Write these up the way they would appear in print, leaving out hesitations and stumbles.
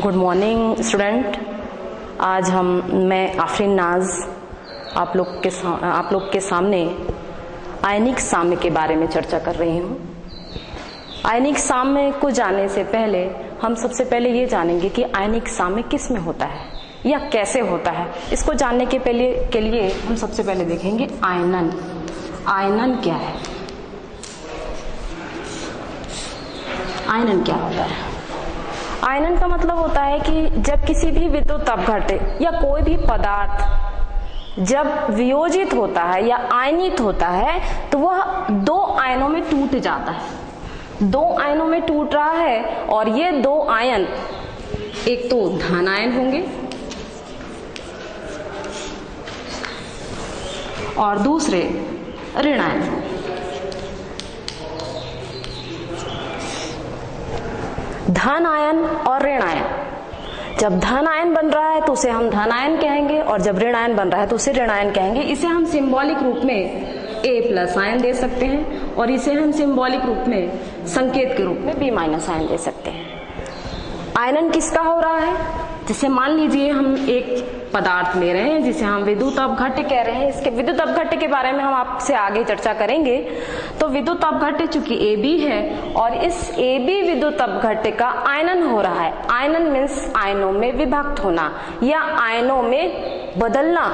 Good morning student. आज मैं आफरीन नाज आप लोग के सामने आयनिक साम्य के बारे में चर्चा कर रही हूँ। आयनिक साम्य को जानने से पहले हम सबसे पहले ये जानेंगे कि आयनिक साम्य किस में होता है या कैसे होता है। इसको जानने के लिए हम सबसे पहले देखेंगे आयनन। आयनन क्या है? आयनन क्या होता है? आयनन का मतलब होता है कि जब किसी भी विद्युत अपघट्य या कोई भी पदार्थ जब वियोजित होता है या आयनित होता है तो वह दो आयनों में टूट जाता है। दो आयनों में टूट रहा है और ये दो आयन एक तो धन आयन होंगे और दूसरे ऋण आयन होंगे। धन आयन और ऋण आयन। जब धन आयन बन रहा है तो उसे हम धन आयन कहेंगे और जब ऋण आयन बन रहा है तो उसे ऋण आयन कहेंगे। इसे हम सिंबॉलिक रूप में A+ आयन दे सकते हैं और इसे हम सिंबॉलिक रूप में संकेत के रूप में B- आयन दे सकते हैं। आयनन किसका हो रहा है? जैसे मान लीजिए हम एक पदार्थ ले रहे हैं जिसे हम विद्युत अपघट्य कह रहे हैं। इसके विद्युत अपघट्य के बारे में हम आपसे आगे चर्चा करेंगे। तो विद्युत अपघट्य चूंकि AB है और इस AB विद्युत अपघट्य का आयनन हो रहा है। आयनन मीन्स आयनों में विभक्त होना या आयनों में बदलना।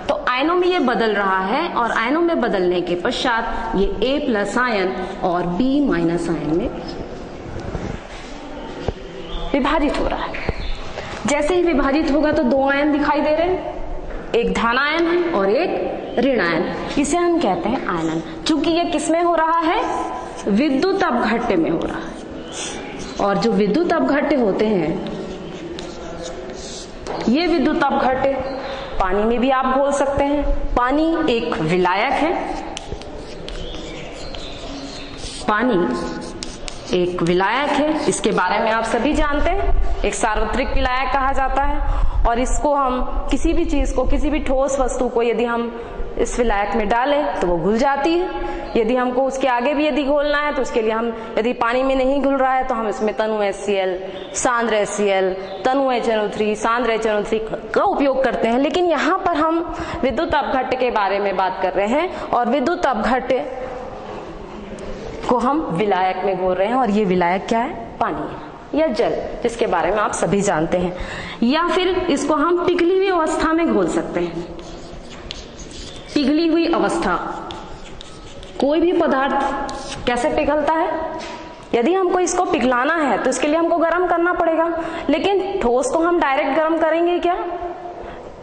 तो आयनों में ये बदल रहा है और आयनों में बदलने के पश्चात ये A+ आयन और B- आयन में विभाजित हो रहा है। जैसे ही विभाजित होगा तो दो आयन दिखाई दे रहे हैं, एक धन आयन है और एक ऋण आयन। इसे हम कहते हैं आयनन। चूंकि ये किसमें हो रहा है? विद्युत अपघट्य में हो रहा है। और जो विद्युत अपघट्य होते हैं ये विद्युत अपघट्य पानी में भी आप बोल सकते हैं। पानी एक विलायक है। पानी एक विलायक है, इसके बारे में आप सभी जानते हैं। एक सार्वत्रिक विलायक कहा जाता है और इसको हम किसी भी चीज को, किसी भी ठोस वस्तु को यदि हम इस विलायक में डालें तो वो घुल जाती है। यदि हमको उसके आगे भी यदि घोलना है तो उसके लिए हम यदि पानी में नहीं घुल रहा है तो हम इसमें तनु HCl, सांद्र HCl, तनु HNO3, सांद्र HNO3 का उपयोग करते हैं। लेकिन यहाँ पर हम विद्युत अपघट्य के बारे में बात कर रहे हैं और विद्युत अपघट्य को हम विलायक में घोल रहे हैं और ये विलायक क्या है? पानी है या जल, जिसके बारे में आप सभी जानते हैं। या फिर इसको हम पिघली हुई अवस्था में घोल सकते हैं। पिघली हुई अवस्था, कोई भी पदार्थ कैसे पिघलता है? यदि हमको इसको पिघलाना है तो इसके लिए हमको गर्म करना पड़ेगा। लेकिन ठोस को हम डायरेक्ट गर्म करेंगे क्या?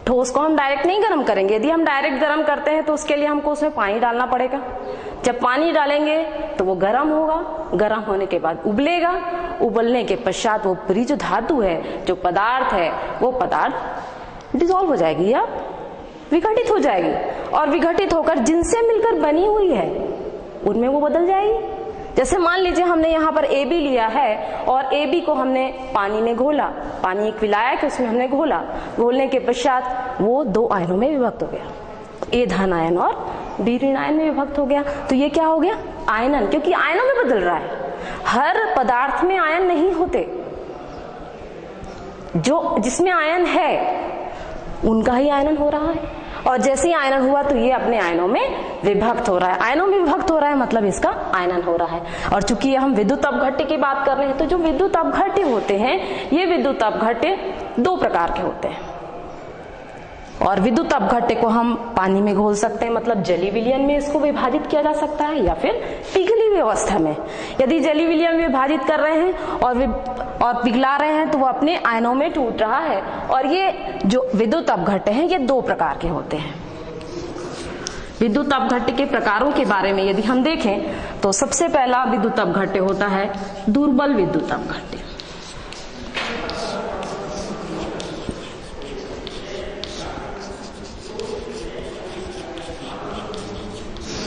ठोस को हम डायरेक्ट नहीं गर्म करेंगे। यदि हम डायरेक्ट गर्म करते हैं तो उसके लिए हमको उसमें पानी डालना पड़ेगा। जब पानी डालेंगे तो वो गर्म होगा, गर्म होने के बाद उबलेगा, उबलने के पश्चात वो पूरी जो धातु है, जो पदार्थ है, वो पदार्थ डिसॉल्व हो जाएगी या विघटित हो जाएगी और विघटित होकर जिनसे मिलकर बनी हुई है उनमें वो बदल जाएगी। जैसे मान लीजिए हमने यहाँ पर AB लिया है और AB को हमने पानी में घोला। पानी एक विलायक है, उसमें हमने घोला। घोलने के पश्चात वो दो आयनों में विभक्त हो गया। A धन आयन और B ऋण आयन में विभक्त हो गया। तो ये क्या हो गया? आयनन। क्योंकि आयनों में बदल रहा है। हर पदार्थ में आयन नहीं होते। जो जिसमें आयन है उनका ही आयनन हो रहा है और जैसे ही आयनन हुआ तो ये अपने आयनों में विभक्त हो रहा है। आयनों में विभक्त हो रहा है मतलब इसका आयनन हो रहा है। और चूंकि हम विद्युत अपघट्य की बात कर रहे हैं तो जो विद्युत अपघट्य होते हैं ये विद्युत अपघट्य दो प्रकार के होते हैं। और विद्युत अपघट्य को हम पानी में घोल सकते हैं, मतलब जलीय विलयन में इसको विभाजित किया जा सकता है या फिर पिघली हुई अवस्था में। यदि जलीय विलयन में विभाजित कर रहे हैं और पिघला रहे हैं तो वो अपने आयनों में टूट रहा है। और ये जो विद्युत अपघट्य हैं ये दो प्रकार के होते हैं। विद्युत अपघट्य के प्रकारों के बारे में यदि हम देखें तो सबसे पहला विद्युत अपघट्य होता है दुर्बल विद्युत अपघट्य।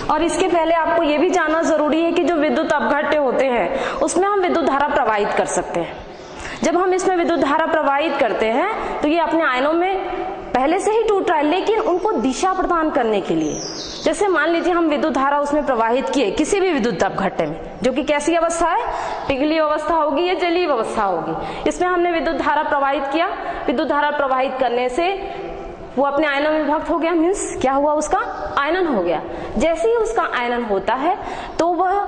और इसके पहले आपको यह भी जानना जरूरी है कि जो विद्युत अपघट्य होते हैं उसमें हम विद्युत धारा प्रवाहित कर सकते हैं। जब हम इसमें विद्युत धारा प्रवाहित करते हैं तो ये अपने आयनों में पहले से ही टूट रहा है, लेकिन उनको दिशा प्रदान करने के लिए, जैसे मान लीजिए हम विद्युत धारा उसमें प्रवाहित किए किसी भी विद्युत दाब घट्टे में, जो कि कैसी अवस्था है, पिघली अवस्था होगी या जलीय अवस्था होगी। इसमें हमने विद्युत धारा प्रवाहित किया, विद्युत धारा प्रवाहित करने से वो अपने आयनों में विभक्त हो गया, मीन्स क्या हुआ, उसका आयनन हो गया। जैसे ही उसका आयनन होता है तो वह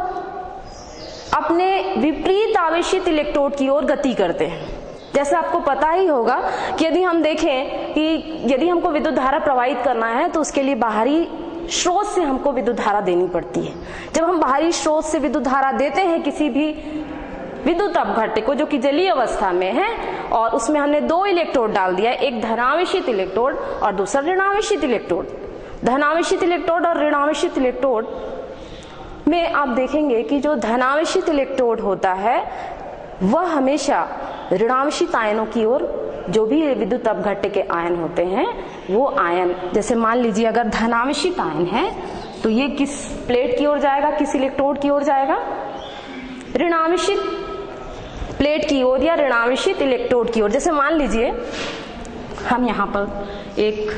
अपने विपरीत आवेशित इलेक्ट्रोड की ओर गति करते हैं। जैसे आपको पता ही होगा कि यदि हम देखें कि यदि हमको विद्युत धारा प्रवाहित करना है तो उसके लिए बाहरी स्रोत से हमको विद्युत धारा देनी पड़ती है। जब हम बाहरी स्रोत से विद्युत धारा देते हैं किसी भी विद्युत अपघट्य को जो कि जलीय अवस्था में है, और उसमें हमने दो इलेक्ट्रोड डाल दिया, एक धनावेशित इलेक्ट्रोड और दूसरा ऋणावेशित इलेक्ट्रोड। धनावेशित इलेक्ट्रोड और ऋणावेशित इलेक्ट्रोड में आप देखेंगे कि जो धनावेशित इलेक्ट्रोड होता है वह हमेशा ऋणावेशित आयनों की ओर, जो भी विद्युत अपघट्य के आयन होते हैं वो आयन, जैसे मान लीजिए अगर धनावेशित आयन है तो ये किस प्लेट की ओर जाएगा, किस इलेक्ट्रोड की ओर जाएगा, ऋणावेशित प्लेट की ओर या ऋणावेशित इलेक्ट्रोड की ओर। जैसे मान लीजिए हम यहाँ पर एक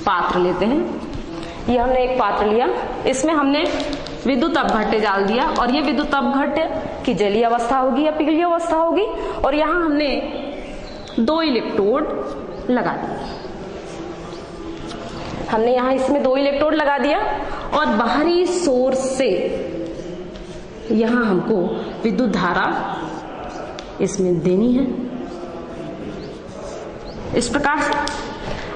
पात्र लेते हैं, ये हमने एक पात्र लिया, इसमें हमने विद्युत अपघट्य डाल दिया और ये विद्युत अपघट्य की जलीय अवस्था होगी या पिघली अवस्था होगी, और यहाँ हमने दो इलेक्ट्रोड लगा दिए। हमने यहाँ इसमें दो इलेक्ट्रोड लगा दिया और बाहरी सोर्स से यहाँ हमको विद्युत धारा इसमें देनी है इस प्रकार से।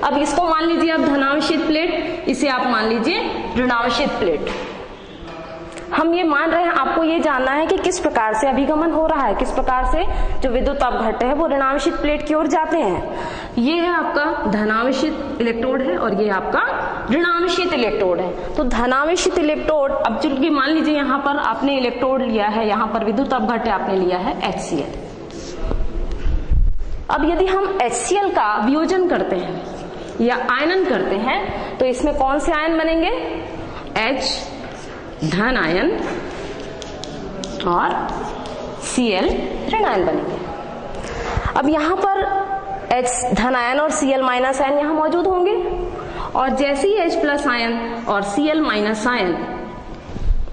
अब इसको मान लीजिए आप धनावेशित प्लेट, इसे आप मान लीजिए ऋणावेशित प्लेट। हम ये मान रहे हैं, आपको ये जानना है कि किस प्रकार से अभिगमन हो रहा है, किस प्रकार से जो विद्युत अपघट्य है वो ऋणावेशित प्लेट की ओर जाते हैं। ये है आपका धनावेशित इलेक्ट्रोड है और ये आपका ऋणावेशित इलेक्ट्रोड है। तो धनावेशित इलेक्ट्रोड, अब चूंकि मान लीजिए यहाँ पर आपने इलेक्ट्रोड लिया है, यहाँ पर विद्युत अपघट्य आपने लिया है HCl। अब यदि हम HCl का वियोजन करते हैं या आयनन करते हैं तो इसमें कौन से आयन बनेंगे, H धन आयन और Cl ऋण आयन बनेंगे। अब यहाँ पर H धन आयन और Cl माइनस आयन यहाँ मौजूद होंगे, और जैसे ही H प्लस आयन और Cl माइनस आयन,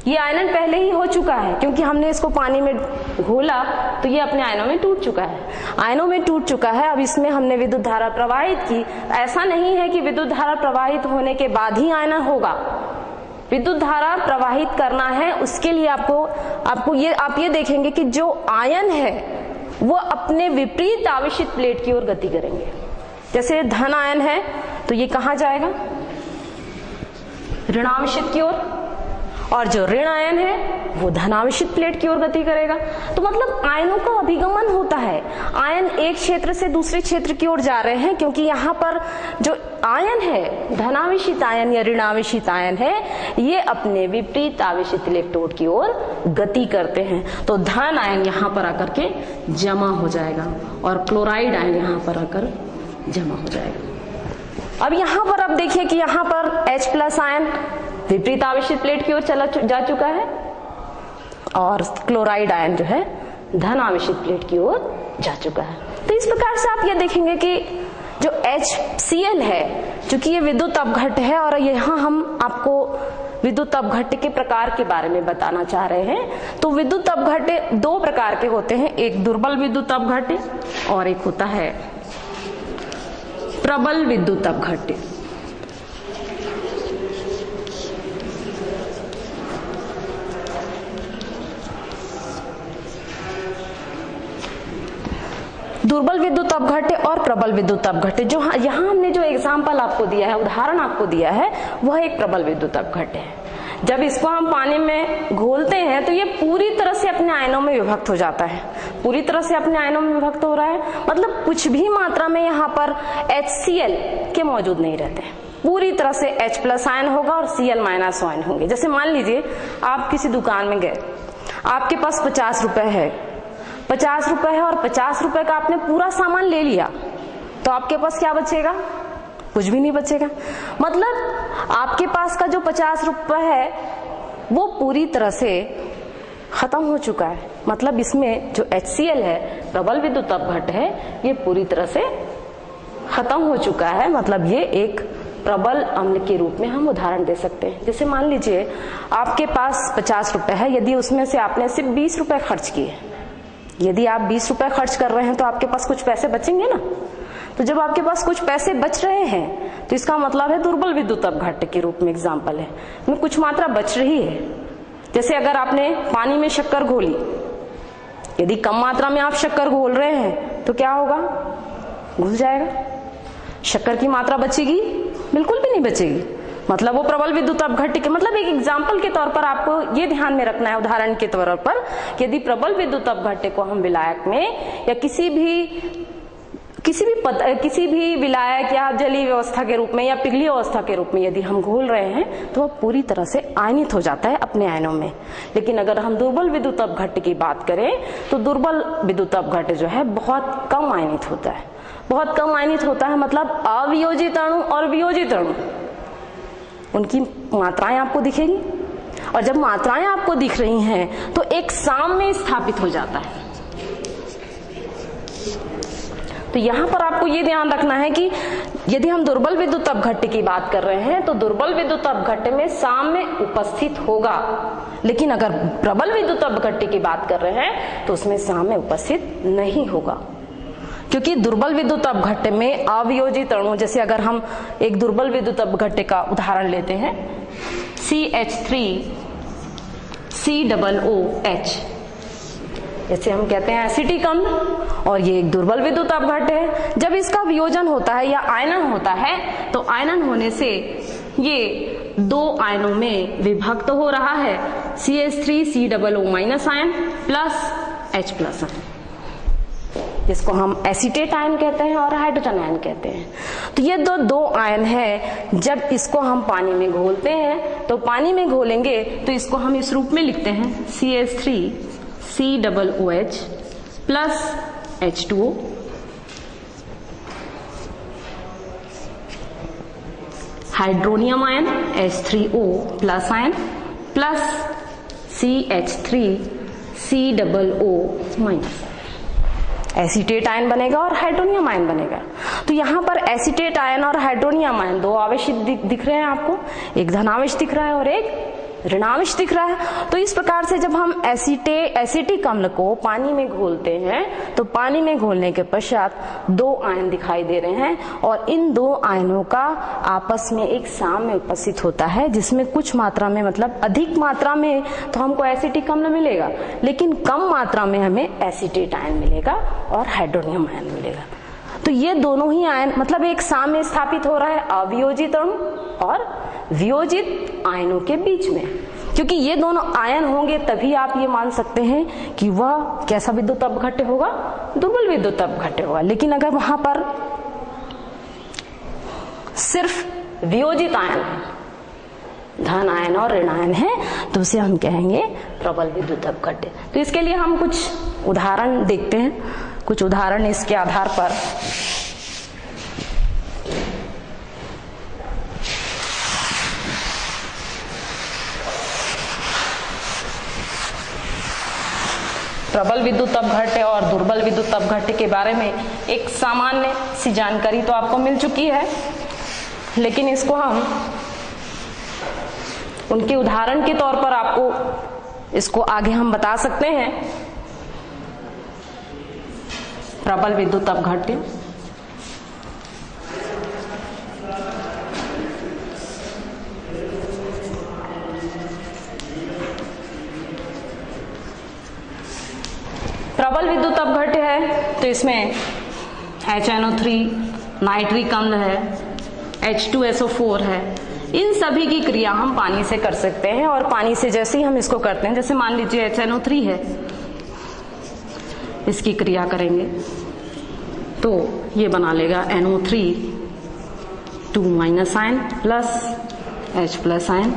ये आयनन पहले ही हो चुका है क्योंकि हमने इसको पानी में घोला तो ये अपने आयनों में टूट चुका है, आयनों में टूट चुका है। अब इसमें हमने विद्युत धारा प्रवाहित की। ऐसा नहीं है कि विद्युत धारा प्रवाहित होने के बाद ही आयनन होगा, विद्युत धारा प्रवाहित करना है उसके लिए आपको ये देखेंगे कि जो आयन है वो अपने विपरीत आवेशित प्लेट की ओर गति करेंगे। जैसे धन आयन है तो ये कहाँ जाएगा, ऋणावेशित की ओर, और जो ऋण आयन है वो धनावेशित प्लेट की ओर गति करेगा। तो मतलब आयनों का अभिगमन होता है, आयन एक क्षेत्र से दूसरे क्षेत्र की ओर जा रहे हैं क्योंकि यहाँ पर जो आयन है, धनावेशित आयन या ऋणावेशित आयन है, ये अपने विपरीत आवेशित इलेक्ट्रोड की ओर गति करते हैं। तो धन आयन यहाँ पर आकर के जमा हो जाएगा और क्लोराइड आयन यहाँ पर आकर जमा हो जाएगा। अब यहाँ पर आप देखिए कि यहाँ पर H प्लस आयन विपरीत आवेशित प्लेट की ओर जा चुका है और क्लोराइड आयन जो है धन आवेशित प्लेट की ओर जा चुका है। तो इस प्रकार से आप ये देखेंगे कि जो HCl है, चूंकि ये विद्युत अपघट्य है और यहाँ हम आपको विद्युत अपघट्य के प्रकार के बारे में बताना चाह रहे हैं। तो विद्युत अपघट्य दो प्रकार के होते हैं, एक दुर्बल विद्युत अपघट्य और एक होता है प्रबल विद्युत अपघट्य। दुर्बल विद्युत अपघट्य और प्रबल विद्युत अपघट्य, जो यहाँ हमने जो एग्जाम्पल आपको दिया है, उदाहरण आपको दिया है, वह एक प्रबल विद्युत अपघट्य है। जब इसको हम पानी में घोलते हैं तो ये पूरी तरह से अपने आयनों में विभक्त हो जाता है, पूरी तरह से अपने आयनों में विभक्त हो रहा है, मतलब कुछ भी मात्रा में यहाँ पर HCl के मौजूद नहीं रहते, पूरी तरह से H प्लस आयन होगा और Cl माइनस आयन होंगे। जैसे मान लीजिए आप किसी दुकान में गए, आपके पास 50 रुपए है, 50 रुपए है और 50 रुपए का आपने पूरा सामान ले लिया, तो आपके पास क्या बचेगा, कुछ भी नहीं बचेगा। मतलब आपके पास का जो 50 रुपए है वो पूरी तरह से खत्म हो चुका है। मतलब इसमें जो HCl है, प्रबल विद्युत अपघट्य है, ये पूरी तरह से खत्म हो चुका है, मतलब ये एक प्रबल अम्ल के रूप में हम उदाहरण दे सकते हैं। जैसे मान लीजिए आपके पास 50 रुपए है, यदि उसमें से आपने सिर्फ 20 रुपए खर्च किए, यदि आप 20 रुपए खर्च कर रहे हैं तो आपके पास कुछ पैसे बचेंगे ना। तो जब आपके पास कुछ पैसे बच रहे हैं तो इसका मतलब है दुर्बल विद्युत अपघट्य के रूप में एग्जाम्पल है, में कुछ मात्रा बच रही है। जैसे अगर आपने पानी में शक्कर घोली, यदि कम मात्रा में आप शक्कर घोल रहे हैं तो क्या होगा, घुल जाएगा। शक्कर की मात्रा बचेगी, बिल्कुल भी नहीं बचेगी, मतलब वो प्रबल विद्युत अपघट्य के, मतलब एक एग्जाम्पल के तौर पर आपको ये ध्यान में रखना है, उदाहरण के तौर पर यदि प्रबल विद्युत अपघट्य को हम विलायक में या किसी भी विलायक या जलीय व्यवस्था के रूप में या पिघली अवस्था के रूप में यदि हम घोल रहे हैं तो वह पूरी तरह से आयनित हो जाता है अपने आयनों में। लेकिन अगर हम दुर्बल विद्युत अपघट्य की बात करें तो दुर्बल विद्युत अपघट्य जो है बहुत कम आयनित होता है, बहुत कम आयनित होता है, मतलब अवियोजित अणु और वियोजित अणु उनकी मात्राएं आपको दिखेंगी, और जब मात्राएं आपको दिख रही हैं तो एक साम में स्थापित हो जाता है। तो यहां पर आपको यह ध्यान रखना है कि यदि हम दुर्बल विद्युत अपघट्य की बात कर रहे हैं तो दुर्बल विद्युत अपघट्य में साम में उपस्थित होगा, लेकिन अगर प्रबल विद्युत अपघट्य की बात कर रहे हैं तो उसमें साम में उपस्थित नहीं होगा, क्योंकि दुर्बल विद्युत अपघट्य में अवियोजित अणु, जैसे अगर हम एक दुर्बल विद्युत अपघट्य का उदाहरण लेते हैं CH3COOH, जैसे हम कहते हैं एसिटिक अम्ल, और ये एक दुर्बल विद्युत अपघट्य है। जब इसका वियोजन होता है या आयनन होता है तो आयनन होने से ये दो आयनों में विभक्त हो रहा है, CH3COO- ion plus H plus ion, जिसको हम एसीटेट आयन कहते हैं और हाइड्रोजन आयन कहते हैं। तो ये दो आयन है, जब इसको हम पानी में घोलते हैं तो पानी में घोलेंगे तो इसको हम इस रूप में लिखते हैं CH3COOH plus H2O, hydronium ion H3O plus ion plus CH3COO minus, acetate ion बनेगा और हाइड्रोनियम आयन बनेगा। तो यहाँ पर एसीटेट आयन और हाइड्रोनियम आयन दो आवेश दिख रहे हैं आपको, एक धनावेश दिख रहा है और एक ऋणावेश दिख रहा है। तो इस प्रकार से जब हम एसिटिक अम्ल को पानी में घोलते हैं तो पानी में घोलने के पश्चात दो आयन दिखाई दे रहे हैं, और इन दो आयनों का आपस में एक साम में उपस्थित होता है, जिसमें कुछ मात्रा में, मतलब अधिक मात्रा में तो हमको एसिटिक अम्ल मिलेगा, लेकिन कम मात्रा में हमें एसीटेट आयन मिलेगा और हाइड्रोनियम आयन मिलेगा। तो ये दोनों ही आयन, मतलब एक साम में स्थापित हो रहा है अवियोजित अणु और वियोजित आयनों के बीच में, क्योंकि ये दोनों आयन होंगे तभी आप ये मान सकते हैं कि वह कैसा विद्युत अपघट्य होगा, दुर्बल विद्युत अपघट्य होगा। लेकिन अगर वहां पर सिर्फ वियोजित आयन है, धन आयन और ऋण आयन है, तो उसे हम कहेंगे प्रबल विद्युत अपघट्य। तो इसके लिए हम कुछ उदाहरण देखते हैं, कुछ उदाहरण इसके आधार पर प्रबल विद्युत अपघट्य और दुर्बल विद्युत अपघट्य के बारे में एक सामान्य सी जानकारी तो आपको मिल चुकी है, लेकिन इसको हम उनके उदाहरण के तौर पर आपको इसको आगे हम बता सकते हैं। प्रबल विद्युत अपघट्य, प्रबल विद्युत अपघट्य है तो इसमें HNO3 नाइट्रिक अम्ल है, H2SO4 है, इन सभी की क्रिया हम पानी से कर सकते हैं। और पानी से जैसे ही हम इसको करते हैं, जैसे मान लीजिए HNO3 है, इसकी क्रिया करेंगे तो ये बना लेगा NO3 2- ion plus H plus ion,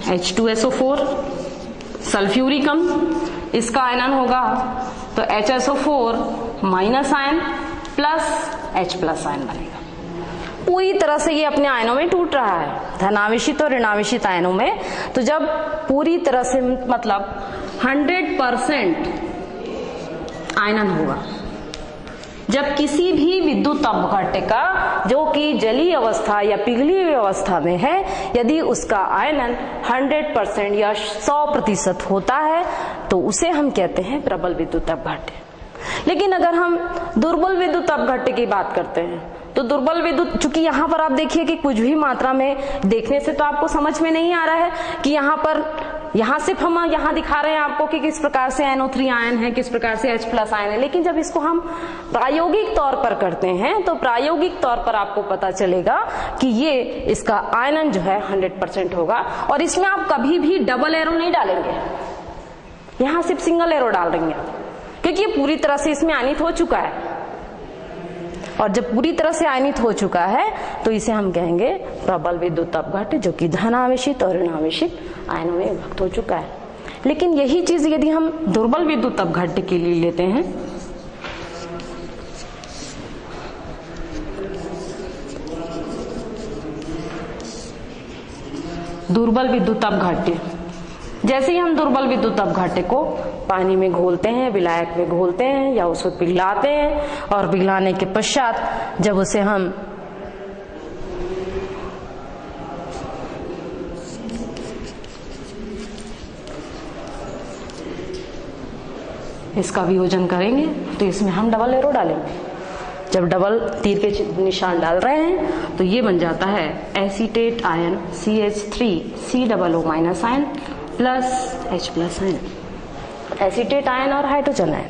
H2SO4 sulphuric अम्ल, इसका आयनन होगा तो HSO4- ion plus H plus ion बनेगा। पूरी तरह से ये अपने आयनों में टूट रहा है, धनावेशित और ऋणावेशित आयनों में। तो जब पूरी तरह से, मतलब 100% आयनन होगा। जब किसी भी विद्युत अपघट्य का जो कि जलीय अवस्था या पिघली हुई अवस्था में है, यदि उसका आयनन 100% या 100% होता है तो उसे हम कहते हैं प्रबल विद्युत अपघट्य। लेकिन अगर हम दुर्बल विद्युत अपघट्य की बात करते हैं तो दुर्बल विद्युत, चूंकि यहाँ पर आप देखिए कि कुछ भी मात्रा में देखने से तो आपको समझ में नहीं आ रहा है कि यहाँ सिर्फ हम यहाँ दिखा रहे हैं आपको कि किस प्रकार से NO3 आयन है, किस प्रकार से H+ आयन है। लेकिन जब इसको हम प्रायोगिक तौर पर करते हैं तो प्रायोगिक तौर पर आपको पता चलेगा कि ये इसका आयनन जो है 100% होगा। और इसमें आप कभी भी डबल एरो नहीं डालेंगे, यहाँ सिर्फ सिंगल एरो डाल देंगे क्योंकि ये पूरी तरह से इसमें आयनित हो चुका है। और जब पूरी तरह से आयनित हो चुका है तो इसे हम कहेंगे प्रबल विद्युत अपघट्य, जो कि धनावेशित और ऋणावेशित आयनों में विभक्त हो चुका है। लेकिन यही चीज यदि हम दुर्बल विद्युत अपघट्य के लिए लेते हैं, दुर्बल विद्युत अपघट्य, जैसे ही हम दुर्बल विद्युत अपघट्य को पानी में घोलते हैं, विलायक में घोलते हैं या उसको पिघलाते हैं, और पिघलाने के पश्चात जब उसे हम इसका वियोजन करेंगे तो इसमें हम डबल एरो डालेंगे। जब डबल तीर के निशान डाल रहे हैं तो ये बन जाता है acetate ion CH3COO- ion plus H+ ion, acetate ion और हाइड्रोजन आयन।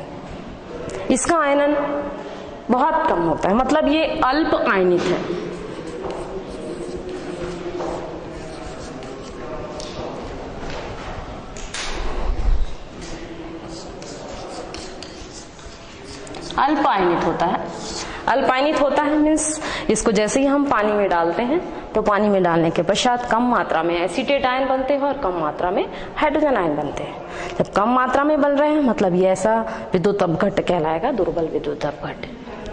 इसका आयनन बहुत कम होता है, मतलब ये अल्प आयनित है। अल्प आयनित होता है। अल्प आयनित होता है मीन्स इसको जैसे ही हम पानी में डालते हैं तो पानी में डालने के पश्चात कम मात्रा में एसीटेट आयन बनते हैं और कम मात्रा में हाइड्रोजन आयन बनते हैं। जब कम मात्रा में बन रहे हैं मतलब ये ऐसा विद्युत अपघट्य कहलाएगा दुर्बल विद्युत अपघट्य।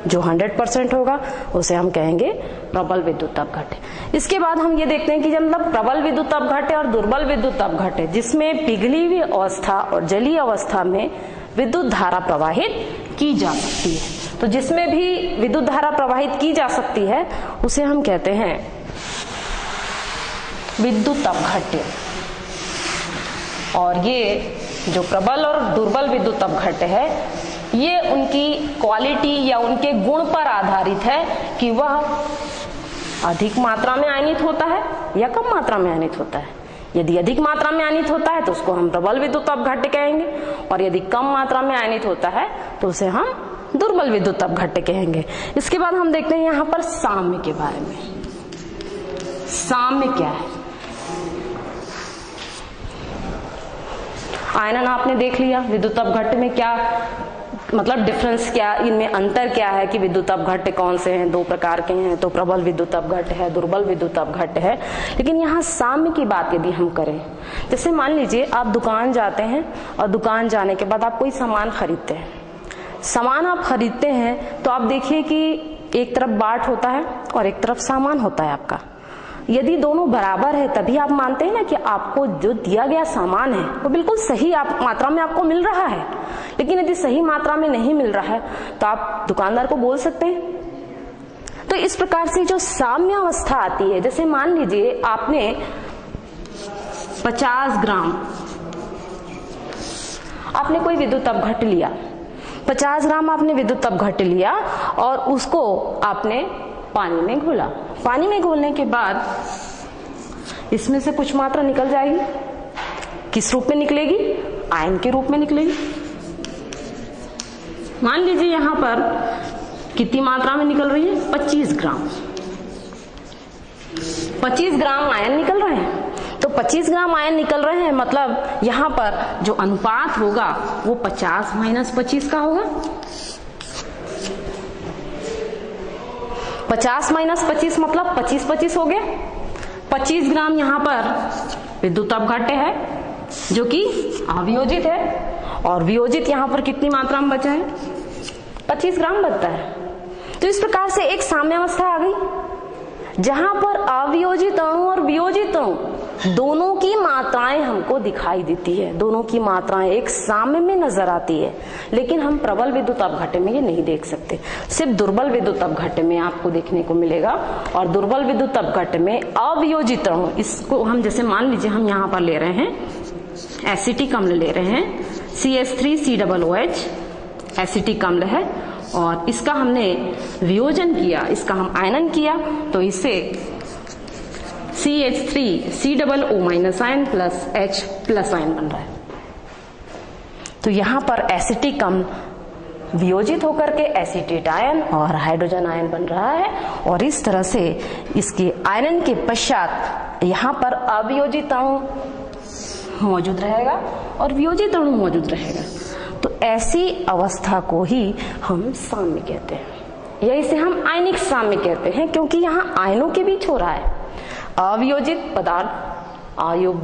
जो 100% होगा उसे हम कहेंगे प्रबल विद्युत अपघट्य। इसके बाद हम ये देखते हैं कि जब मतलब प्रबल विद्युत अपघट्य और दुर्बल विद्युत अपघट्य, जिसमें पिघली हुई अवस्था और जलीय अवस्था में विद्युत धारा प्रवाहित की जा सकती है, तो जिसमें भी विद्युत धारा प्रवाहित की जा सकती है उसे हम कहते हैं विद्युत अपघट्य। और ये जो प्रबल और दुर्बल विद्युत अपघट्य है ये उनकी क्वालिटी या उनके गुण पर आधारित है कि वह अधिक मात्रा में आयनित होता है या कम मात्रा में आयनित होता है। यदि अधिक मात्रा में आयनित होता है तो उसको हम प्रबल विद्युत अपघट्य कहेंगे, और यदि कम मात्रा में आयनित होता है तो उसे हम दुर्बल विद्युत अपघट्य कहेंगे। इसके बाद हम देखते हैं यहाँ पर साम्य के बारे में। साम्य क्या है? आयनन आपने देख लिया, विद्युत अपघट्य में क्या मतलब डिफरेंस, क्या इनमें अंतर क्या है कि विद्युत अपघट्य कौन से हैं, दो प्रकार के हैं, तो प्रबल विद्युत अपघट्य है, दुर्बल विद्युत अपघट्य है। लेकिन यहाँ साम्य की बात यदि हम करें, जैसे मान लीजिए आप दुकान जाते हैं और दुकान जाने के बाद आप कोई सामान खरीदते हैं। सामान आप खरीदते हैं तो आप देखिए कि एक तरफ बाट होता है और एक तरफ सामान होता है आपका। यदि दोनों बराबर है तभी आप मानते हैं ना कि आपको जो दिया गया सामान है वो बिल्कुल सही मात्रा में आपको मिल रहा है। लेकिन यदि सही मात्रा में नहीं मिल रहा है तो आप दुकानदार को बोल सकते हैं। तो इस प्रकार से जो साम्य अवस्था आती है, जैसे मान लीजिए आपने 50 ग्राम आपने कोई विद्युत अपघट्य लिया, 50 ग्राम आपने विद्युत अपघट्य लिया और उसको आपने पानी में घोला। पानी में घोलने के बाद इसमें से कुछ मात्रा निकल जाएगी। किस रूप में निकलेगी? आयन के रूप में निकलेगी। मान लीजिए यहां पर कितनी मात्रा में निकल रही है? 25 ग्राम। 25 ग्राम आयन निकल रहे हैं। तो 25 ग्राम आयन निकल रहे हैं मतलब यहां पर जो अनुपात होगा वो 50 माइनस 25 का होगा। 50 माइनस 25 मतलब 25 हो गया। 25 ग्राम यहाँ पर विद्युत अपघट्य है जो कि अवियोजित है, और वियोजित यहाँ पर कितनी मात्रा में बचा है? 25 ग्राम बचता है। तो इस प्रकार से एक साम्यावस्था आ गई। जहां पर अवियोजित अणु और वियोजित अणु दोनों की मात्राएं हमको दिखाई देती है, दोनों की मात्राएं एक साम्य में नजर आती है, लेकिन हम प्रबल विद्युत अपघट्य में ये नहीं देख सकते। सिर्फ दुर्बल विद्युत अपघट्य में आपको देखने को मिलेगा। और दुर्बल विद्युत अपघट्य में अवियोजित अणु, इसको हम जैसे मान लीजिए हम यहाँ पर ले रहे हैं एसिटिक अम्ल ले रहे हैं, CH3COOH एसिटिक अम्ल है, और इसका हमने वियोजन किया, इसका हम आयनन किया, तो इसे CH3COO- ion plus H plus ion बन रहा है। तो यहां पर एसिटिक अम्ल वियोजित होकर के एसीटेट आयन और हाइड्रोजन आयन बन रहा है, और इस तरह से इसके आयनन के पश्चात यहां पर अवियोजित अणु मौजूद रहेगा और वियोजित अणु मौजूद रहेगा। तो ऐसी अवस्था को ही हम साम्य कहते हैं, या इसे हम आयनिक साम्य कहते हैं, क्योंकि यहाँ आयनों के बीच हो रहा है। अवियोजित पदार्थ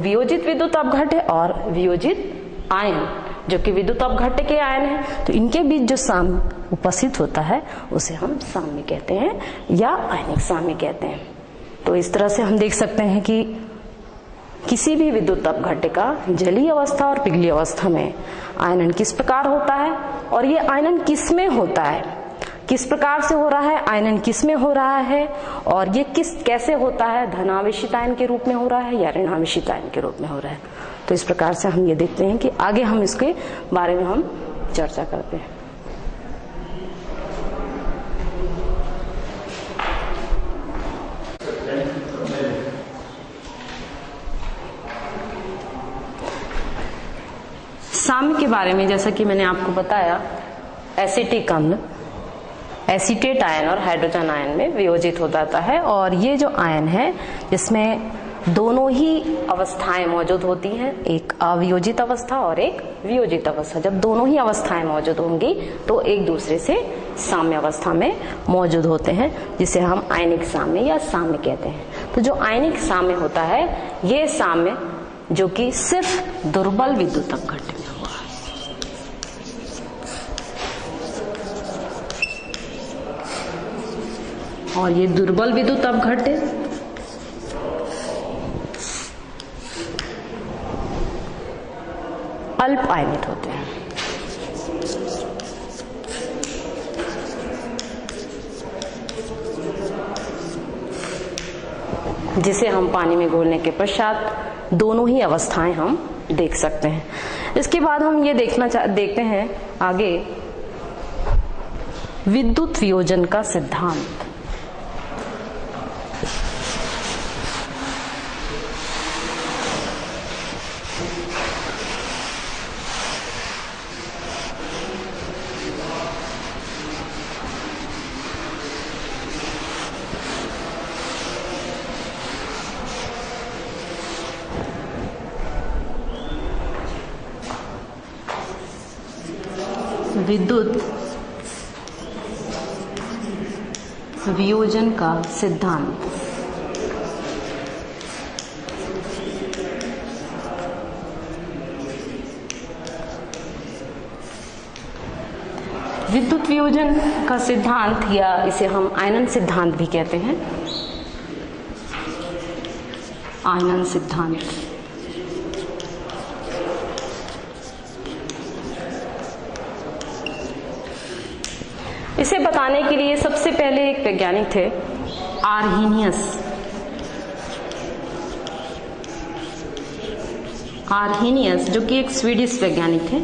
वियोजित विद्युत अपघट्य और वियोजित आयन जो कि विद्युत अपघट्य के आयन है, तो इनके बीच जो साम्य उपस्थित होता है उसे हम साम्य कहते हैं या आयनिक साम्य कहते हैं। तो इस तरह से हम देख सकते हैं कि किसी भी विद्युत अपघट्य का जलीय अवस्था और पिघलीय अवस्था में आयनन किस प्रकार होता है, और ये आयनन किस में होता है, किस प्रकार से हो रहा है, आयनन किस में हो रहा है, और ये कैसे होता है, धनावेशित आयन के रूप में हो रहा है या ऋणावेशित आयन के रूप में हो रहा है। तो इस प्रकार से हम ये देखते हैं कि आगे हम इसके बारे में हम चर्चा करते हैं। साम्य के बारे में जैसा कि मैंने आपको बताया, एसिटिक अम्ल एसीटेट आयन और हाइड्रोजन आयन में वियोजित हो जाता है, और ये जो आयन है जिसमें दोनों ही अवस्थाएं मौजूद होती हैं, एक अवियोजित अवस्था और एक वियोजित अवस्था। जब दोनों ही अवस्थाएं मौजूद होंगी तो एक दूसरे से साम्य अवस्था में मौजूद होते हैं, जिसे हम आयनिक साम्य या साम्य कहते हैं। तो जो आयनिक साम्य होता है, ये साम्य जो कि सिर्फ दुर्बल विद्युत अपघट्य में हुआ है। और ये दुर्बल विद्युत अपघट्य अल्प आयनित होते हैं। जिसे हम पानी में घोलने के पश्चात दोनों ही अवस्थाएं हम देख सकते हैं। इसके बाद हम ये देखते हैं आगे विद्युत वियोजन का सिद्धांत। विद्युत वियोजन का सिद्धांत। विद्युत वियोजन का सिद्धांत, या इसे हम आयनन सिद्धांत भी कहते हैं, आयनन सिद्धांत। इसे बताने के लिए सबसे पहले एक वैज्ञानिक थे, आर्हीनियस, जो कि एक स्वीडिश वैज्ञानिक थे।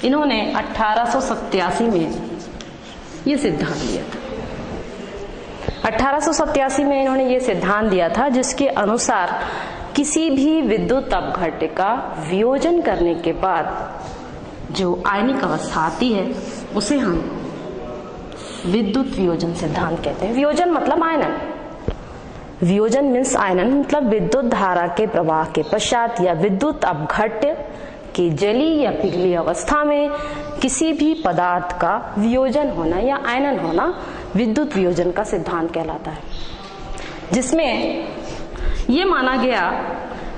इन्होंने 1887 में ये सिद्धांत दिया था। 1887 में इन्होंने ये सिद्धांत दिया था, जिसके अनुसार किसी भी विद्युत अपघट्य का वियोजन करने के बाद जो आयनिक अवस्था आती है उसे हम विद्युत वियोजन सिद्धांत कहते हैं। वियोजन मतलब आयनन, वियोजन मीन्स आयनन, मतलब विद्युत धारा के प्रवाह के पश्चात या विद्युत अपघट्य की जलीय या पिघली अवस्था में किसी भी पदार्थ का वियोजन होना या आयनन होना विद्युत वियोजन का सिद्धांत कहलाता है, जिसमें ये माना गया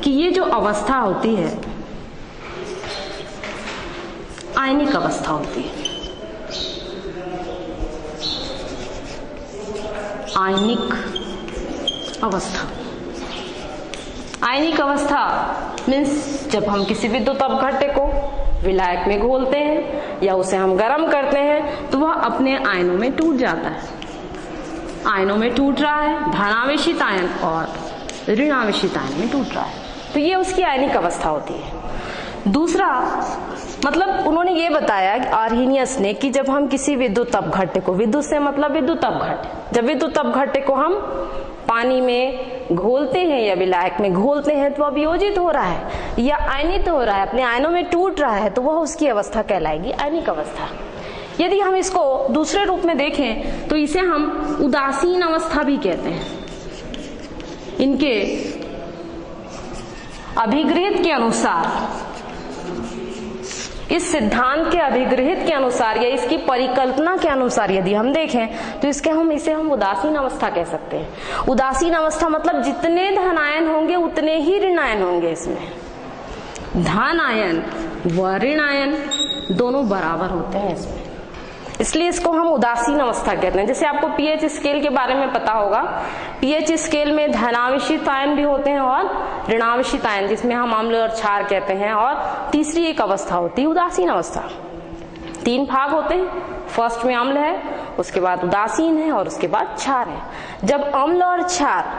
कि ये जो अवस्था होती है आयनिक अवस्था होती है। आयनिक अवस्था। आयनिक अवस्था मीन्स जब हम किसी विद्युत अपघट्य को विलायक में घोलते हैं या उसे हम गर्म करते हैं तो वह अपने आयनों में टूट जाता है। आयनों में टूट रहा है, धनावेशित आयन और ऋणावेशित आयन में टूट रहा है, तो ये उसकी आयनिक अवस्था होती है। दूसरा मतलब उन्होंने ये बताया आर्हीनियस ने कि जब हम किसी विद्युत अपघट्य को, विद्युत से मतलब विद्युत अपघट्य, जब विद्युत अपघट्य को हम पानी में घोलते हैं या विलायक में घोलते हैं तो वह वियोजित हो रहा है या आयनित हो रहा है, अपने आयनों में टूट रहा है, तो वह उसकी अवस्था कहलाएगी आयनिक अवस्था। यदि हम इसको दूसरे रूप में देखें तो इसे हम उदासीन अवस्था भी कहते हैं। इनके अभिगृहित के अनुसार, इस सिद्धांत के अभिगृहित के अनुसार या इसकी परिकल्पना के अनुसार यदि हम देखें तो इसे हम उदासीन अवस्था कह सकते हैं। उदासीन अवस्था मतलब जितने धनायन होंगे उतने ही ऋणायन होंगे। इसमें धन आयन व ऋणायन दोनों बराबर होते हैं इसमें, इसलिए इसको हम उदासीन अवस्था कहते हैं। जैसे आपको पीएच स्केल के बारे में पता होगा, पीएच स्केल में धनावेशित आयन भी होते हैं और ऋणावेशित आयन, जिसमें हम अम्ल और क्षार कहते हैं, और तीसरी एक अवस्था होती है उदासीन अवस्था। 3 भाग होते हैं, फर्स्ट में अम्ल है, उसके बाद उदासीन है और उसके बाद क्षार है। जब अम्ल और क्षार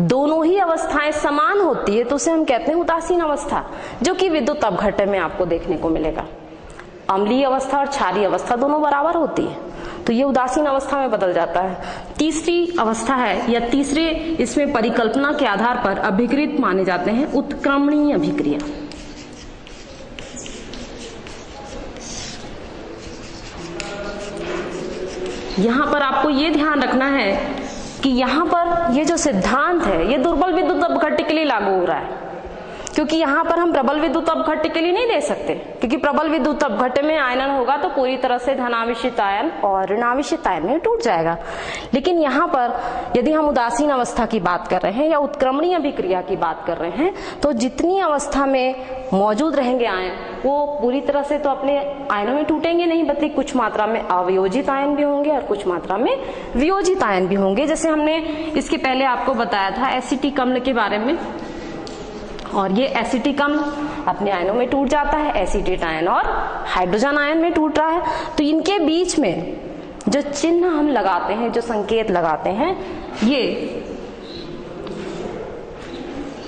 दोनों ही अवस्थाएं समान होती है तो उसे हम कहते हैं उदासीन अवस्था, जो कि विद्युत अपघट्य में आपको देखने को मिलेगा। अम्लीय अवस्था और क्षारीय अवस्था दोनों बराबर होती है, तो ये उदासीन अवस्था में बदल जाता है। तीसरी अवस्था है या तीसरे इसमें परिकल्पना के आधार पर अभिकृत माने जाते हैं उत्क्रमणीय अभिक्रिया। यहां पर आपको ये ध्यान रखना है कि यहां पर ये जो सिद्धांत है ये दुर्बल विद्युत अपघट्य के लिए लागू हो रहा है, क्योंकि यहाँ पर हम प्रबल विद्युत अपघट्य के लिए नहीं दे सकते, क्योंकि प्रबल विद्युत अपघट्य में आयनन होगा तो पूरी तरह से धनावेशित आयन और ऋणावेशित आयन में टूट जाएगा। लेकिन यहाँ पर यदि हम उदासीन अवस्था की बात कर रहे हैं या उत्क्रमणीय अभिक्रिया की बात कर रहे हैं तो जितनी अवस्था में मौजूद रहेंगे आयन वो पूरी तरह से तो अपने आयनों में टूटेंगे नहीं, बल्कि कुछ मात्रा में अवियोजित आयन भी होंगे और कुछ मात्रा में वियोजित आयन भी होंगे। जैसे हमने इसके पहले आपको बताया था एसिटिक अम्ल के बारे में, और ये एसिटिक अम्ल अपने आयनों में टूट जाता है, एसीटेट आयन और हाइड्रोजन आयन में टूट रहा है। तो इनके बीच में जो चिन्ह हम लगाते हैं, जो संकेत लगाते हैं, ये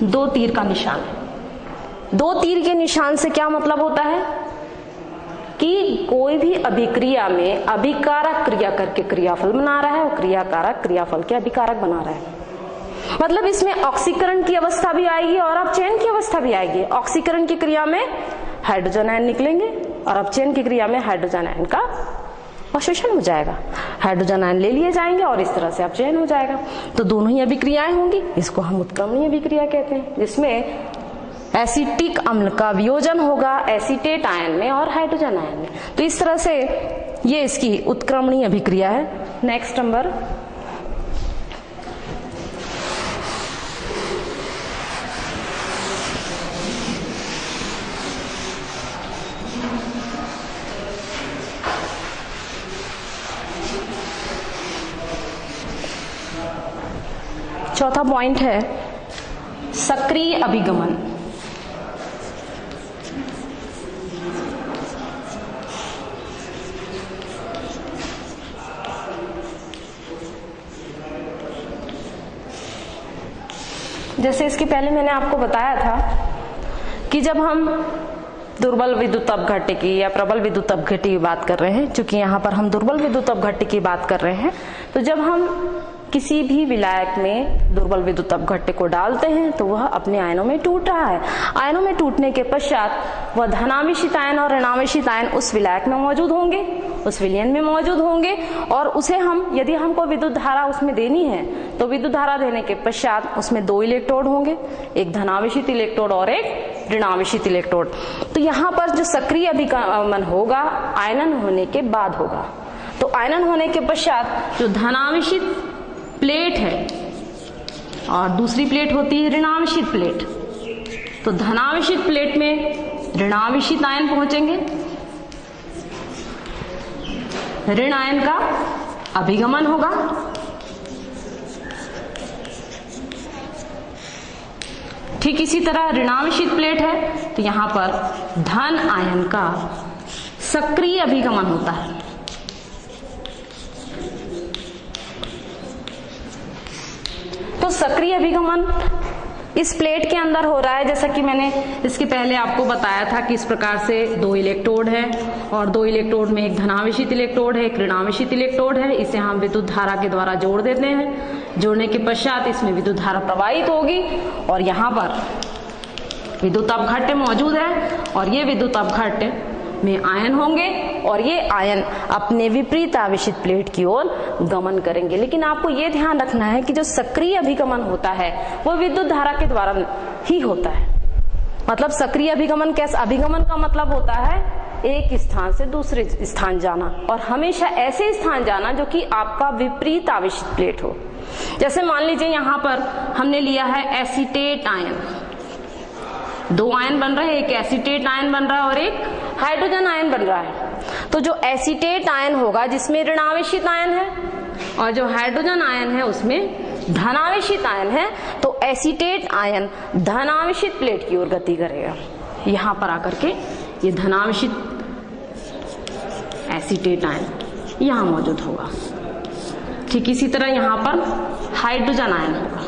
2 तीर का निशान है। 2 तीर के निशान से क्या मतलब होता है कि कोई भी अभिक्रिया में अभिकारक क्रिया करके क्रियाफल बना रहा है और क्रियाकारक क्रियाफल के अभिकारक बना रहा है। मतलब इसमें ऑक्सीकरण की अवस्था भी आएगी और अपचयन की अवस्था भी आएगी। ऑक्सीकरण की क्रिया में हाइड्रोजन आयन निकलेंगे और अपचयन की क्रिया में हाइड्रोजन आयन का अवशोषण हो जाएगा, हाइड्रोजन आयन ले लिए जाएंगे और इस तरह से अपचयन हो जाएगा। तो दोनों ही अभिक्रियाएं होंगी, इसको हम उत्क्रमणीय अभिक्रिया कहते हैं, जिसमें एसिटिक अम्ल का वियोजन होगा एसीटेट आयन में और हाइड्रोजन आयन में। तो इस तरह से ये इसकी उत्क्रमणीय अभिक्रिया है। नेक्स्ट नंबर चौथा पॉइंट है सक्रिय अभिगमन। जैसे इसके पहले मैंने आपको बताया था कि जब हम दुर्बल विद्युत अपघट्य की या प्रबल विद्युत अपघट्य की बात कर रहे हैं, चूंकि यहाँ पर हम दुर्बल विद्युत अपघट्य की बात कर रहे हैं, तो जब हम किसी भी विलायक में दुर्बल विद्युत अपघट्य को डालते हैं तो वह अपने आयनों में टूट रहा है। आयनों में टूटने के पश्चात वह धनावेशित आयन और ऋणावेशित आयन उस विलायक में मौजूद होंगे, उस विलयन में मौजूद होंगे, और उसे हम यदि हमको विद्युत धारा उसमें देनी है तो विद्युत धारा देने के पश्चात उसमें 2 इलेक्ट्रोड होंगे, एक धनावेशित इलेक्ट्रोड और एक ऋणावेशित इलेक्ट्रोड। तो यहाँ पर जो सक्रिय अभिगमन होगा आयनन होने के बाद होगा। तो आयनन होने के पश्चात जो धनावेशित प्लेट है और दूसरी प्लेट होती है ऋणावेशित प्लेट, तो धनावेशित प्लेट में ऋणावेशित आयन पहुंचेंगे, ऋण आयन का अभिगमन होगा ठीक इसी तरह ऋणावेशित प्लेट है तो यहाँ पर धन आयन का सक्रिय अभिगमन होता है। तो सक्रिय अभिगमन इस प्लेट के अंदर हो रहा है, जैसा कि मैंने इसके पहले आपको बताया था कि इस प्रकार से 2 इलेक्ट्रोड है और 2 इलेक्ट्रोड में एक धनावेशित इलेक्ट्रोड है, एक ऋणावेशित इलेक्ट्रोड है। इसे हम विद्युत धारा के द्वारा जोड़ देते हैं। जोड़ने के पश्चात इसमें विद्युत धारा प्रवाहित होगी और यहाँ पर विद्युत अपघट्य मौजूद है और ये विद्युत अपघट्य में आयन होंगे और ये आयन अपने विपरीत आवेशित प्लेट की ओर गमन करेंगे। लेकिन आपको ये ध्यान रखना है कि जो सक्रिय अभिगमन होता है वो विद्युत धारा के द्वारा ही होता है। मतलब सक्रिय अभिगमन कैसा? अभिगमन का मतलब होता है एक स्थान से दूसरे स्थान जाना और हमेशा ऐसे स्थान जाना जो कि आपका विपरीत आवेशित प्लेट हो। जैसे मान लीजिए यहाँ पर हमने लिया है एसीटेट आयन, 2 आयन बन रहे हैं, एक एसीटेट आयन बन रहा है और एक हाइड्रोजन आयन बन रहा है। तो जो एसीटेट आयन होगा जिसमें ऋणावेशित आयन है और जो हाइड्रोजन आयन है उसमें धनावेशित आयन है, तो एसीटेट आयन धनावेशित प्लेट की ओर गति करेगा। यहां पर आकर के ये धनावेशित एसीटेट आयन यहां मौजूद होगा। ठीक इसी तरह यहां पर हाइड्रोजन आयन होगा।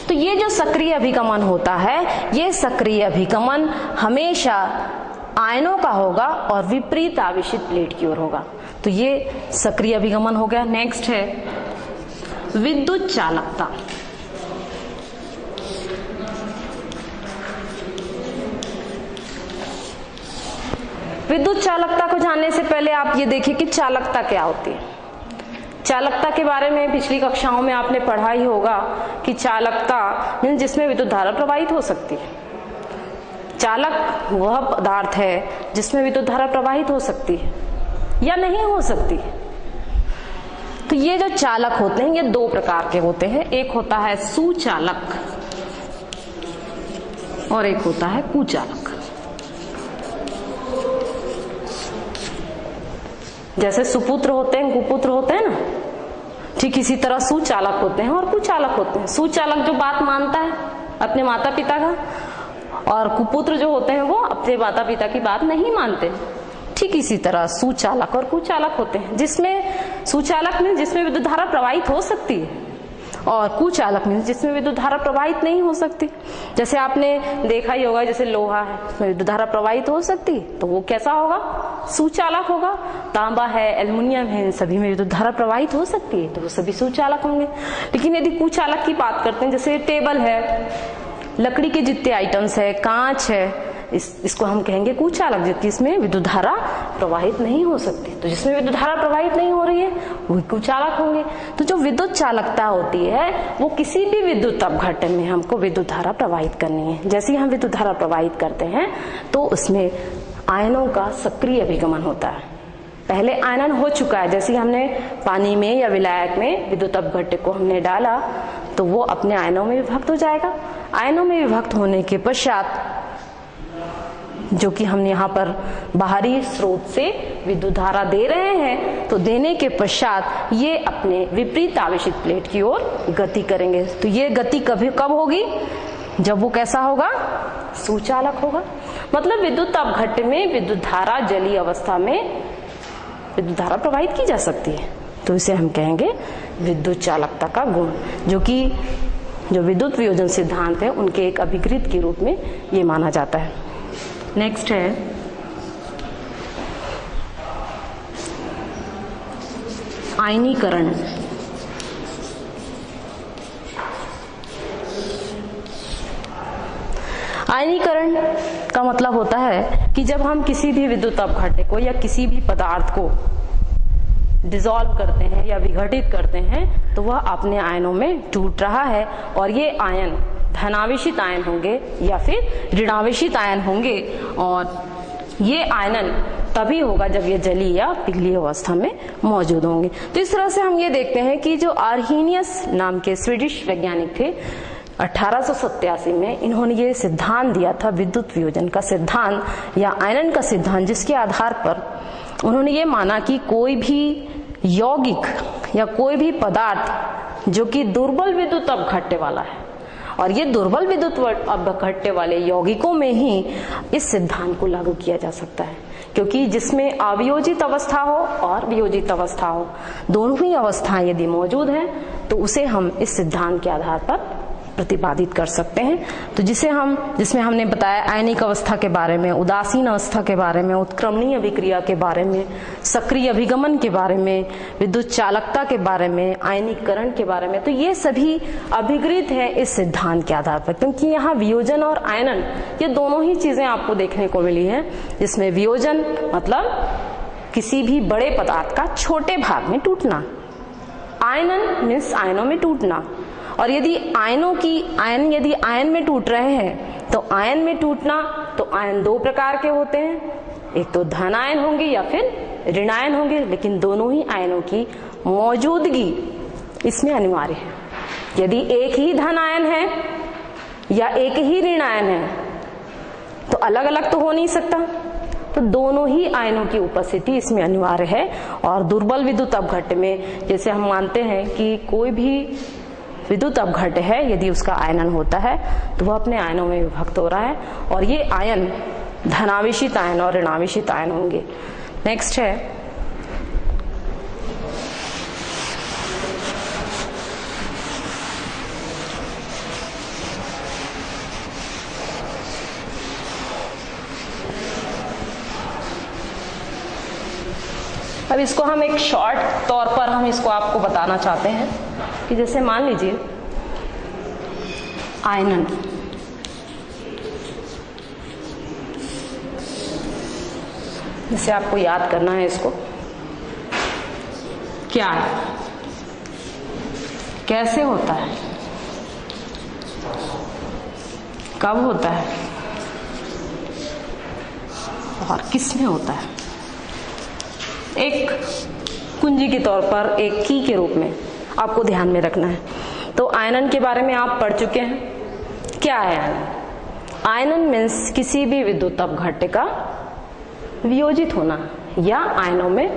तो ये जो सक्रिय अभिगमन होता है, ये सक्रिय अभिगमन हमेशा आयनों का होगा और विपरीत आवेशित प्लेट की ओर होगा। तो ये सक्रिय अभिगमन हो गया। नेक्स्ट है विद्युत चालकता। विद्युत चालकता को जानने से पहले आप ये देखिए कि चालकता क्या होती है। चालकता के बारे में पिछली कक्षाओं में आपने पढ़ा ही होगा कि चालकता जिसमें विद्युत धारा प्रवाहित हो सकती है। चालक वह पदार्थ है जिसमें विद्युत धारा प्रवाहित हो सकती है या नहीं हो सकती। तो ये जो चालक होते हैं ये 2 प्रकार के होते हैं। एक होता है सुचालक और एक होता है कुचालक। जैसे सुपुत्र होते हैं, कुपुत्र होते हैं ना, ठीक इसी तरह सुचालक होते हैं और कुचालक होते हैं। सुचालक जो बात मानता है अपने माता पिता का, और कुपुत्र जो होते हैं वो अपने माता पिता की बात नहीं मानते। ठीक इसी तरह सुचालक और कुचालक होते हैं, जिसमें सुचालक में जिसमें विद्युत धारा प्रवाहित हो सकती है और कुचालक में जिसमें विद्युत धारा प्रवाहित नहीं हो सकती। जैसे आपने देखा ही होगा, जैसे लोहा है उसमें विद्युत धारा प्रवाहित हो सकती है तो वो कैसा होगा? सुचालक होगा। तांबा है, एल्युमिनियम है, इन सभी में विद्युत धारा प्रवाहित हो सकती है तो वो सभी सुचालक होंगे। लेकिन यदि कुचालक की बात करते हैं, जैसे टेबल है, लकड़ी के जितने आइटम्स है, कांच है, इसको हम कहेंगे कुचालक, जबकि इसमें विद्युत धारा प्रवाहित नहीं हो सकती। तो जिसमें विद्युत धारा प्रवाहित नहीं हो रही है वो कुचालक होंगे। तो जो विद्युत चालकता होती है वो किसी भी विद्युत अपघट्य में हमको विद्युत धारा प्रवाहित करनी है। जैसे ही हम विद्युत धारा प्रवाहित करते हैं तो उसमें आयनों का सक्रिय अभिगमन होता है। पहले आयनन हो चुका है, जैसे हमने पानी में या विलायक में विद्युत अपघट्य को हमने डाला तो वो अपने आयनों में विभक्त हो जाएगा। आयनों में विभक्त होने के पश्चात जो कि हम यहाँ पर बाहरी स्रोत से विद्युत धारा दे रहे हैं, तो देने के पश्चात ये अपने विपरीत आवेशित प्लेट की ओर गति करेंगे। तो ये गति कब होगी? जब वो कैसा होगा? सुचालक होगा। मतलब विद्युत अपघट्य में विद्युत धारा जलीय अवस्था में विद्युत धारा प्रवाहित की जा सकती है, तो इसे हम कहेंगे विद्युत चालकता का गुण, जो कि जो विद्युत वियोजन सिद्धांत है उनके एक अभिकृत के रूप में ये माना जाता है। नेक्स्ट है आयनीकरण। आयनीकरण का मतलब होता है कि जब हम किसी भी विद्युत अपघट्य को या किसी भी पदार्थ को डिसॉल्व करते हैं या विघटित करते हैं तो वह अपने आयनों में टूट रहा है और ये आयन धनावेशित आयन होंगे या फिर ऋणावेशित आयन होंगे, और ये आयनन तभी होगा जब ये जलीय या पिघली अवस्था में मौजूद होंगे। तो इस तरह से हम ये देखते हैं कि जो आर्हीनियस नाम के स्वीडिश वैज्ञानिक थे 1887 में, इन्होंने ये सिद्धांत दिया था विद्युत वियोजन का सिद्धांत या आयनन का सिद्धांत, जिसके आधार पर उन्होंने ये माना कि कोई भी यौगिक या कोई भी पदार्थ जो कि दुर्बल विद्युत अपघट्य वाला है, और ये दुर्बल विद्युत अपघट्य वाले यौगिकों में ही इस सिद्धांत को लागू किया जा सकता है, क्योंकि जिसमें अवियोजित अवस्था हो और वियोजित अवस्था हो, दोनों ही अवस्थाएं यदि मौजूद हैं तो उसे हम इस सिद्धांत के आधार पर प्रतिपादित कर सकते हैं। तो जिसमें हमने बताया आयनिक अवस्था के बारे में, उदासीन अवस्था के बारे में, उत्क्रमणीय अभिक्रिया के बारे में, सक्रिय अभिगमन के बारे में, विद्युत चालकता के बारे में, आयनीकरण के बारे में, तो ये सभी अभिगृहित है इस सिद्धांत के आधार पर, क्योंकि यहाँ वियोजन और आयनन ये दोनों ही चीजें आपको देखने को मिली है, जिसमें वियोजन मतलब किसी भी बड़े पदार्थ का छोटे भाग में टूटना, आयनन मीन्स आयनों में टूटना। और यदि आयन यदि आयन में टूट रहे हैं तो आयन में टूटना, तो आयन दो प्रकार के होते हैं, एक तो धन आयन होंगे या फिर ऋण आयन होंगे, लेकिन दोनों ही आयनों की मौजूदगी इसमें अनिवार्य है। यदि एक ही धन आयन है या एक ही ऋण आयन है तो अलग अलग तो हो नहीं सकता, तो दोनों ही आयनों की उपस्थिति इसमें अनिवार्य है। और दुर्बल विद्युत अपघट्य में जैसे हम मानते हैं कि कोई भी विद्युत अपघट्य है, यदि उसका आयनन होता है तो वह अपने आयनों में विभक्त हो रहा है, और ये आयन धनावेशित आयन और ऋणावेशित आयन होंगे। नेक्स्ट है अब इसको हम एक शॉर्ट तौर पर हम इसको आपको बताना चाहते हैं कि जैसे मान लीजिए आयनन, जैसे आपको याद करना है इसको क्या है, कैसे होता है, कब होता है और किस में होता है। एक कुंजी के तौर पर, एक की के रूप में आपको ध्यान में रखना है। तो आयनन के बारे में आप पढ़ चुके हैं। क्या है आयनन? आयनन मीन्स किसी भी विद्युत अपघट्य का वियोजित होना या आयनों में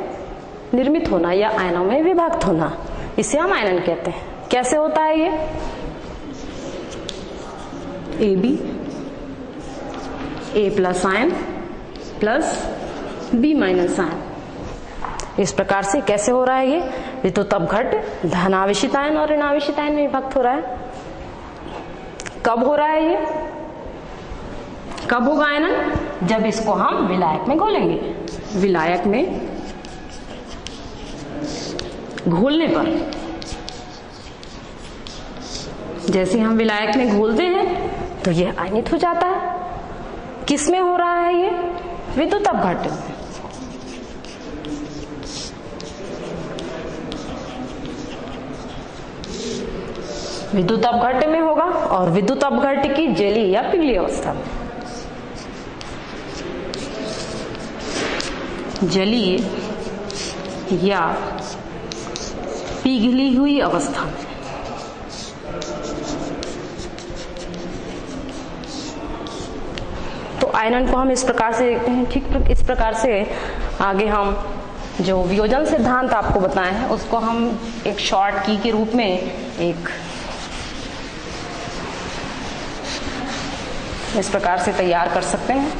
निर्मित होना या आयनों में विभक्त होना, इसे हम आयनन कहते हैं। कैसे होता है ये? AB A plus ion plus B minus ion, इस प्रकार से कैसे हो रहा है ये विद्युत अपघट्य धनावेशित आयन और ऋणावेशित आयन में विभक्त हो रहा है। कब हो रहा है ये? कब होगा आयनन? जब इसको हम विलायक में घोलेंगे। विलायक में घोलने पर, जैसे हम विलायक में घोलते हैं तो यह आयनित हो जाता है। किस में हो रहा है ये? विद्युत अपघट्य में। विद्युत अपघट्य में होगा, और विद्युत अपघट्य की जलीय या पिघली अवस्था में, जलीय या पिघली हुई अवस्था में। तो आयनन को हम इस प्रकार से देखते हैं। ठीक इस प्रकार से आगे हम जो वियोजन सिद्धांत आपको बताए हैं उसको हम एक शॉर्ट की के रूप में एक इस प्रकार से तैयार कर सकते हैं।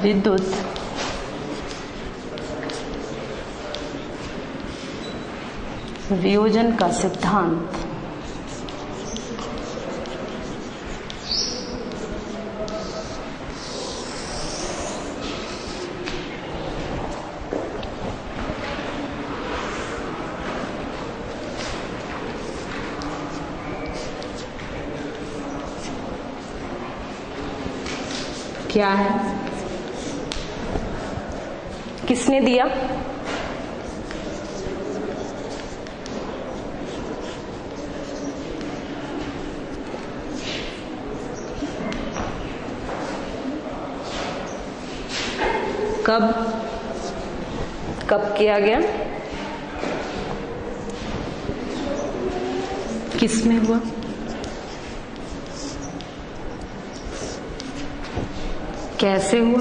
विद्युत वियोजन का सिद्धांत क्या है? किसने दिया? कब किया गया? किस में हुआ? कैसे हुआ?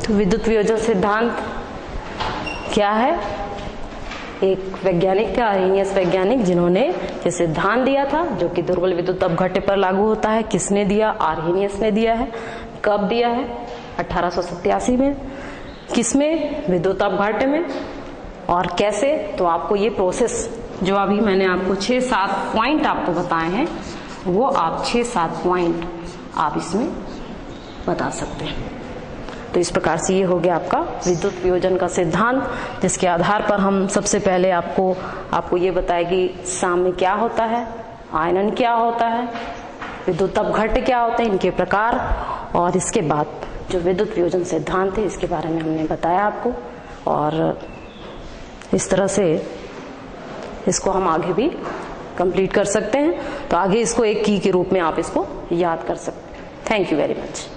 तो विद्युत वियोजन सिद्धांत क्या है? एक वैज्ञानिक थे, आर्हेनियस वैज्ञानिक, जिन्होंने ये सिद्धांत दिया था, जो कि दुर्बल विद्युत अपघट्य पर लागू होता है। किसने दिया? आर्हेनियस ने दिया है। कब दिया है? 1887 में। किसमें? विद्युत अपघट्य में। और कैसे? तो आपको ये प्रोसेस जो अभी मैंने आपको 6-7 पॉइंट आपको बताए हैं, वो आप 6-7 पॉइंट आप इसमें बता सकते हैं। तो इस प्रकार से ये हो गया आपका विद्युत वियोजन का सिद्धांत, जिसके आधार पर हम सबसे पहले आपको ये बताए कि साम्य क्या होता है, आयनन क्या होता है, विद्युत अपघट्य क्या होते हैं, इनके प्रकार, और इसके बाद जो विद्युत वियोजन सिद्धांत है इसके बारे में हमने बताया आपको। और इस तरह से इसको हम आगे भी कंप्लीट कर सकते हैं। तो आगे इसको एक की के रूप में आप इसको याद कर सकते हैं। Thank you very much.